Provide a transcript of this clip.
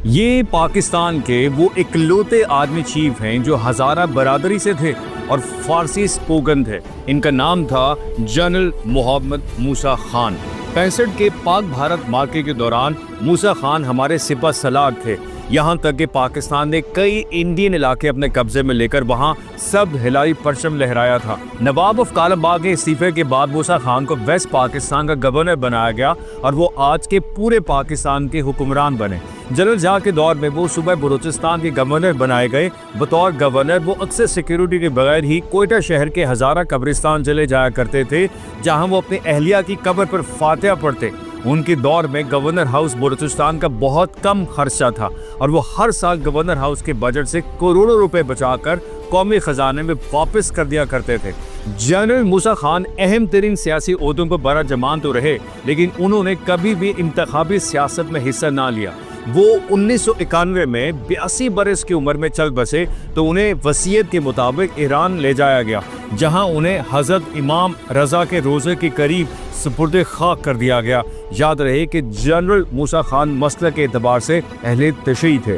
ये पाकिस्तान के वो इकलौते आर्मी चीफ हैं जो हज़ारा बरादरी से थे और फारसी स्पोकन थे। इनका नाम था जनरल मोहम्मद मूसा खान। 65 के पाक भारत मार्के के दौरान मूसा खान हमारे सिपह सलार थे। यहाँ तक कि पाकिस्तान ने कई इंडियन इलाके अपने कब्जे में लेकर वहाँ सब हिलाई परचम लहराया था। नवाब ऑफ कालमबाग के इस्तीफे के बाद मूसा खान को वेस्ट पाकिस्तान का गवर्नर बनाया गया और वो आज के पूरे पाकिस्तान के हुक्मरान बने। जनरल जहाँ के दौर में वो सूबा बलूचिस्तान के गवर्नर बनाए गए। बतौर गवर्नर वो अक्सर सिक्योरिटी के बगैर ही कोयटा शहर के हज़ारा कब्रिस्तान चले जाया करते थे, जहाँ वो अपनी अहलिया की कब्र पर फातिहा पढ़ते। उनके दौर में गवर्नर हाउस बलूचिस्तान का बहुत कम खर्चा था और वो हर साल गवर्नर हाउस के बजट से करोड़ों रुपए बचाकर कौमी खजाने में वापस कर दिया करते थे। जनरल मूसा खान अहम तरीन सियासी ओहदों पर बड़ा जमान तो रहे, लेकिन उन्होंने कभी भी इंतखाबी सियासत में हिस्सा ना लिया। वो 1991 में 82 बरस की उम्र में चल बसे तो उन्हें वसीयत के मुताबिक ईरान ले जाया गया, जहां उन्हें हज़रत इमाम रज़ा के रोज़े के करीब सुपुर्द खाक कर दिया गया। याद रहे कि जनरल मूसा खान मसलक के एतबार से अहले तशय्युई थे।